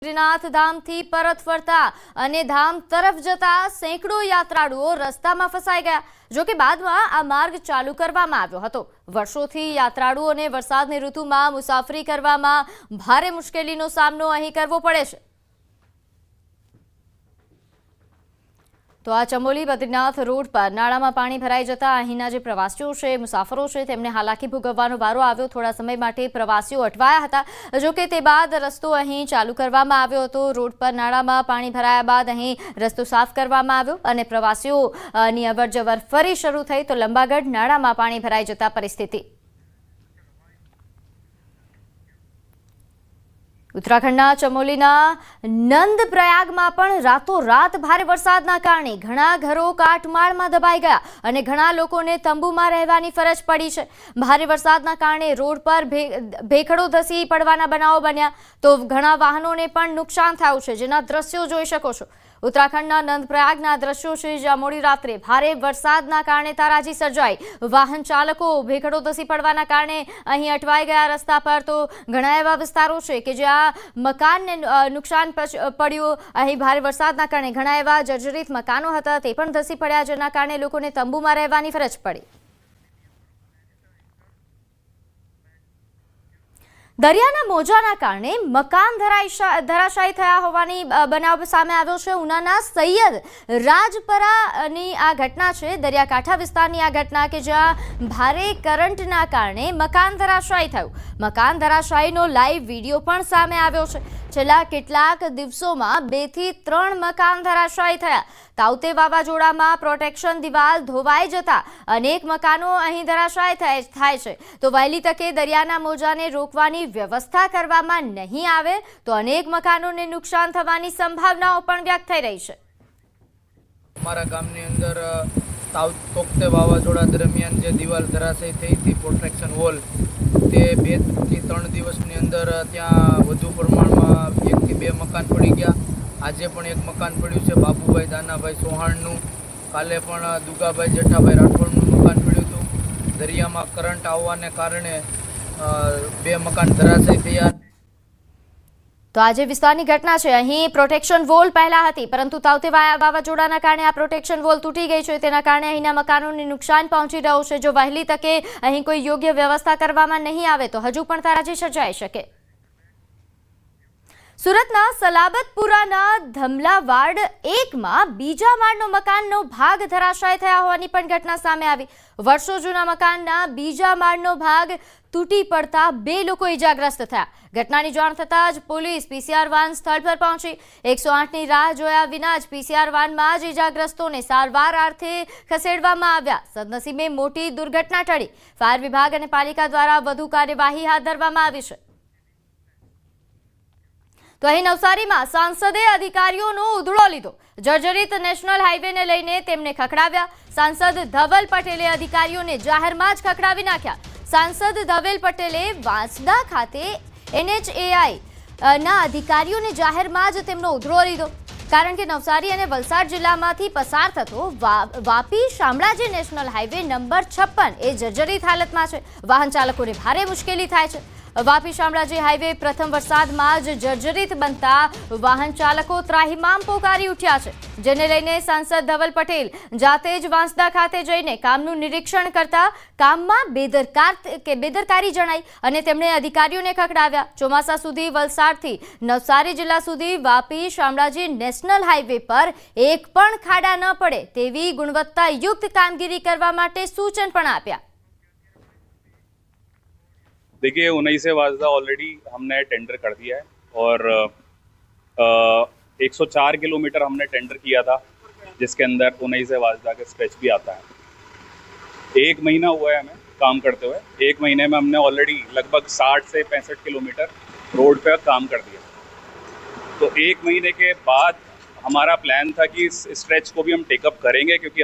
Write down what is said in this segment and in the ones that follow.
બદ્રીનાથ ધામથી પરત ફરતા અને ધામ તરફ જતા સેંકડો યાત્રાળુઓ રસ્તામાં ફસાઈ ગયા। જો કે બાદમાં આ માર્ગ ચાલુ કરવામાં આવ્યો હતો। વર્ષોથી યાત્રાળુઓને વરસાદની ઋતુમાં મુસાફરી કરવામાં ભારે મુશ્કેલીનો સામનો અહીં કરવો પડે છે। તો આ ચમોલી બદ્રીનાથ રોડ પર નાળામાં પાણી ભરાઈ જતા અહીંના જે પ્રવાસીઓ છે, મુસાફરો છે, તેમને હાલાકી ભોગવવાનો વારો આવ્યો। થોડા સમય માટે પ્રવાસીઓ અટવાયા હતા। જો કે તે બાદ રસ્તો અહીં ચાલુ કરવામાં આવ્યો હતો। રોડ પર નાળામાં પાણી ભરાયા બાદ અહીં રસ્તો સાફ કરવામાં આવ્યો અને પ્રવાસીઓની અવરજવર ફરી શરૂ થઈ તો લંબાગઢ નાળામાં પાણી ભરાઈ જતા પરિસ્થિતિ। ઉત્તરાખંડના ચમોલીના નંદપ્રયાગમાં પણ રાતોરાત ભારે વરસાદના કારણે ઘણા ઘરો કાટમાળમાં દબાઈ ગયા અને ઘણા લોકોને તંબુમાં રહેવાની ફરજ પડી છે। ભારે વરસાદના કારણે રોડ પર ભેખડો ધસી પડવાના બનાવો બન્યા તો ઘણા વાહનોને પણ નુકસાન થયું છે, જેના દ્રશ્યો જોઈ શકો છો। ઉત્તરાખંડના નંદપ્રયાગના દ્રશ્યો છે, જ્યાં મોડી રાત્રે ભારે વરસાદના કારણે તારાજી સર્જાઈ। વાહન ચાલકો ભેખડો ધસી પડવાના કારણે અહીં અટવાઈ ગયા રસ્તા પર। તો ઘણા એવા વિસ્તારો છે કે જ્યાં મકાનને નુકસાન પડ્યું। અહીં ભારે વરસાદના કારણે ઘણા એવા જર્જરિત મકાનો હતા, તે પણ ધસી પડ્યા, જેના કારણે લોકોને તંબુમાં રહેવાની ફરજ પડી। દરિયાના મોજાના કારણે મકાન ધરાશાયી થયા હોવાની બનાવ સામે આવ્યો છે। ઉનાના સૈયદ રાજપરાની આ ઘટના છે, દરિયાકાંઠા વિસ્તારની આ ઘટના કે જ્યાં ભારે કરંટના કારણે મકાન ધરાશાયી થયું। મકાન ધરાશાયીનો લાઈવ વિડીયો પણ સામે આવ્યો છે। છેલ્લા કેટલાક દિવસોમાં 2 થી 3 મકાન ધરાશાયી થયા। તાઉતે વાવાઝોડામાં પ્રોટેક્શન દિવાલ ધોવાઈ જતા અનેક મકાનો અહીં ધરાશાયી થાય છે। તો વહેલી તકે દરિયાના મોજાને રોકવાની વ્યવસ્થા કરવામાં નહીં આવે તો અનેક મકાનોને નુકસાન થવાની સંભાવનાઓ પણ વ્યક્ત થઈ રહી છે। અમારા ગામની અંદર તાઉતે વાવાઝોડા દરમિયાન જે દિવાલ ધરાશાયી થઈ હતી, પ્રોટેક્શન વોલ, તે 2 થી 3 દિવસની અંદર ત્યાં વધુ પ્રમાણમાં 1 થી 2 મકાન પડી ગયા। આજે પણ એક મકાન પડ્યું છે બાબુભાઈ દાનાભાઈ ચૌહાણનું। કાલે પણ દુગાભાઈ જેઠાભાઈ રાઠોડનું મકાન પડ્યું હતું। દરિયામાં કરંટ આવવાને કારણે 2 મકાન ધરાશાયી થયા। તો આજે વિસ્તારની ઘટના છે। અહીં પ્રોટેક્શન વોલ પહેલા હતી, પરંતુ તાઉતે વાવાઝોડાના કારણે આ પ્રોટેક્શન વોલ તૂટી ગઈ છે। તેના કારણે અહીંના મકાનોને નુકસાન પહોંચી રહ્યું છે। જો વહેલી તકે અહીં કોઈ યોગ્ય વ્યવસ્થા કરવામાં નહીં આવે તો હજુ પણ તારાજી સર્જાઈ શકે। સુરતના સલાબતપુરાના ધમલાવાડ 1માં બીજા માળનો મકાનનો ભાગ ધરાશાયી થયા હોવાની પણ ઘટના સામે આવી। વર્ષો જૂના મકાનના બીજા માળનો ભાગ તૂટી પડતા 2 લોકો ઇજાગ્રસ્ત થયા। ઘટનાની જાણ થતાં જ પોલીસ PCR વાન સ્થળ પર પહોંચી। 108ની રાહ જોયા વિના જ PCR વાનમાં જ ઇજાગ્રસ્તોને સારવાર અર્થે ખસેડવામાં આવ્યા। સદનસીબે મોટી દુર્ઘટના ટળી। ફાયર વિભાગ અને પાલિકા દ્વારા વધુ કાર્યવાહી હાથ ધરવામાં આવી છે। તો અહીં નવસારીમાં સાંસદે અધિકારીઓનો ઉધડો લીધો। જર્જરિત નેશનલ હાઈવેને લઈને તેમને ખખડાવ્યા। સાંસદ ધવલ પટેલે અધિકારીઓને જાહેરમાં જ ખખડાવી નાખ્યા। સાંસદ ધવલ પટેલે વાંસદા ખાતે NHAI ના અધિકારીઓને જાહેરમાં જ તેમનો ઉધડો લીધો, કારણ કે નવસારી અને વલસાડ જિલ્લામાંથી પસાર થતો Vapi Shamlaji national highway number 56 એ જર્જરિત હાલતમાં છે। વાહન ચાલકોને ભારે મુશ્કેલી થાય છે। વાપી શામળાજી હાઈવે પ્રથમ વરસાદમાં જ જર્જરિત બનતા વાહન ચાલકો ત્રાહિમામ પોકારી ઉઠ્યા છે, જેને લઈને સાંસદ ધવલ પટેલ જાતે જ વાંસદા ખાતે જઈને કામનું નિરીક્ષણ કરતા કામમાં બેદરકારી જણાઈ અને તેમણે અધિકારીઓને ખખડાવ્યા। ચોમાસા સુધી વલસાડથી નવસારી જિલ્લા સુધી વાપી શામળાજી નેશનલ હાઈવે પર એક પણ ખાડા ન પડે તેવી ગુણવત્તાયુક્ત કામગીરી કરવા માટે સૂચન પણ આપ્યા। देखिए 19 वाजदा ऑलरेडी हमने टेंडर कर दिया है और 104 किलोमीटर हमने टेंडर किया था, जिसके अंदर 19 वाजदा का स्ट्रेच भी आता है। 1 महीना हुआ है हमें काम करते हुए। 1 महीने में हमने ऑलरेडी लगभग 60 से 65 किलोमीटर रोड पे काम कर दिया। तो 1 महीने के बाद हमारा प्लान था कि इस स्ट्रेच को भी हम टेकअप करेंगे, क्योंकि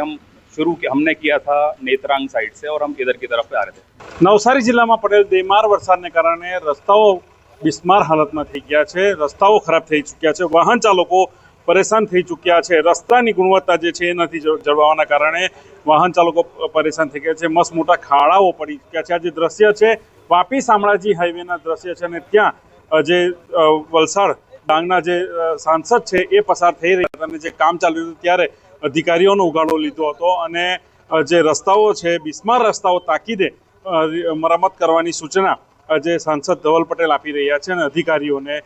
हमने किया था नेत्रांग साइड से और हम इधर की तरफ आ रहे थे। નવસારી જિલ્લામાં પડેલ બેમાર વરસાદને કારણે રસ્તાઓ બિસ્માર હાલતમાં થઈ ગયા છે। રસ્તાઓ ખરાબ થઈ ચૂક્યા છે। વાહન ચાલકો પરેશાન થઈ ચૂક્યા છે। રસ્તાની ગુણવત્તા જે છે એ નથી જળવાવાના કારણે વાહન ચાલકો પરેશાન થઈ ગયા છે। મસ્ત મોટા ખાડાઓ પડી ચૂક્યા છે। આ જે દ્રશ્ય છે વાપી શામળાજી હાઈવેના દ્રશ્ય છે અને ત્યાં જે વલસાડ ડાંગના જે સાંસદ છે એ પસાર થઈ રહ્યા હતા અને જે કામ ચાલી રહ્યું હતું ત્યારે અધિકારીઓનો ઉગાડો લીધો હતો અને જે રસ્તાઓ છે બિસ્માર રસ્તાઓ તાકીદે મરામત કરવાની સૂચના જે સાંસદ ધવલ પટેલ આપી રહ્યા છે અને અધિકારીઓને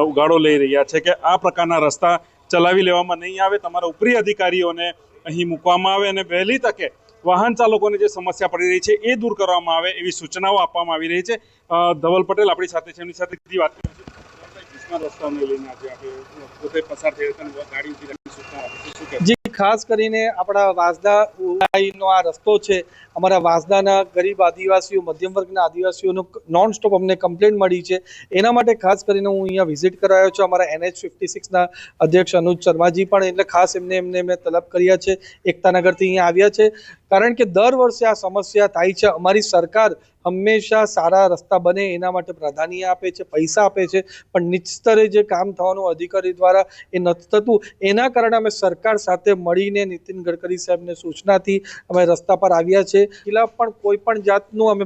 ઉગાડો લઈ રહ્યા છે કે આ પ્રકારના રસ્તા ચલાવી લેવામાં નહીં આવે, તમારા ઉપરી અધિકારીઓને અહીં મૂકવામાં આવે અને વહેલી તકે વાહન ચાલકોને જે સમસ્યા પડી રહી છે એ દૂર કરવામાં આવે એવી સૂચનાઓ આપવામાં આવી રહી છે. ધવલ પટેલ આપણી સાથે છે, એમની સાથે સીધી વાત કરીશું. રસ્તાઓને લઈને આજે આપણે પોતે પસાર થઈ હતા ગાડી ઉભી રાખી સૂચના આપી છે, શું કહેશો? જી, ખાસ કરીને આપણા વાંસદા ઉનાઈનો આ રસ્તો છે, અમારા વાંસદાના ગરીબ આદિવાસીઓ, મધ્યમ વર્ગના આદિવાસીઓનો નોન સ્ટોપ અમને કમ્પ્લેન મળી છે. એના માટે ખાસ કરીને હું અહીંયા વિઝિટ કરાયો છું. અમારા NH56ના અધ્યક્ષ અનુજ શર્માજી પણ, એટલે ખાસ એમને મેં તલબ કર્યા છે, એકતાનગરથી અહીંયા આવ્યા છે. કારણ કે દર વર્ષે આ સમસ્યા થાય છે. અમારી સરકાર હંમેશા સારા રસ્તા બને એના માટે પ્રાધાન્ય આપે છે, પૈસા આપે છે, પણ નીચ સ્તરે જે કામ થવાનું અધિકારી દ્વારા એ નથી થતું. એના કારણે અમે સરકાર સાથે મળીને નીતિન ગડકરી સાહેબને સૂચનાથી અમે રસ્તા પર આવ્યા છે. ખિલાફ પણ કોઈ પણ જાતનું અમે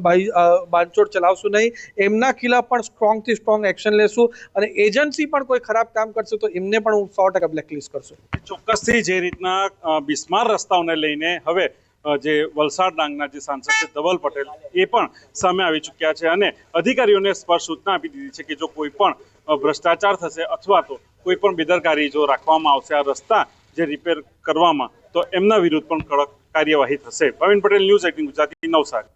બાંધછોડ ચલાવશું નહીં. એમના ખિલાફ પણ સ્ટ્રોંગથી સ્ટ્રોંગ એક્શન લેશું અને એજન્સી પણ કોઈ ખરાબ કામ કરશે તો એમને પણ હું 100% બ્લેકલિસ્ટ કરશું. ચોક્કસથી જે રીતના બિસ્માર રસ્તાઓને લઈને હવે જે વલસાડ ડાંગના જે સાંસદ છે ધવલ પટેલ એ પણ સામે આવી ચૂક્યા છે અને અધિકારીઓને સ્પષ્ટ સૂચના આપી દીધી છે કે જો કોઈ પણ ભ્રષ્ટાચાર થશે અથવા તો કોઈ પણ બેદરકારી જો રાખવામાં આવશે આ રસ્તા જે રિપેર કરવામાં, તો એમના વિરુદ્ધ પણ કડક કાર્યવાહી થશે. ભાવિન પટેલ, ન્યૂઝ 18 ગુજરાતી, નવસારી.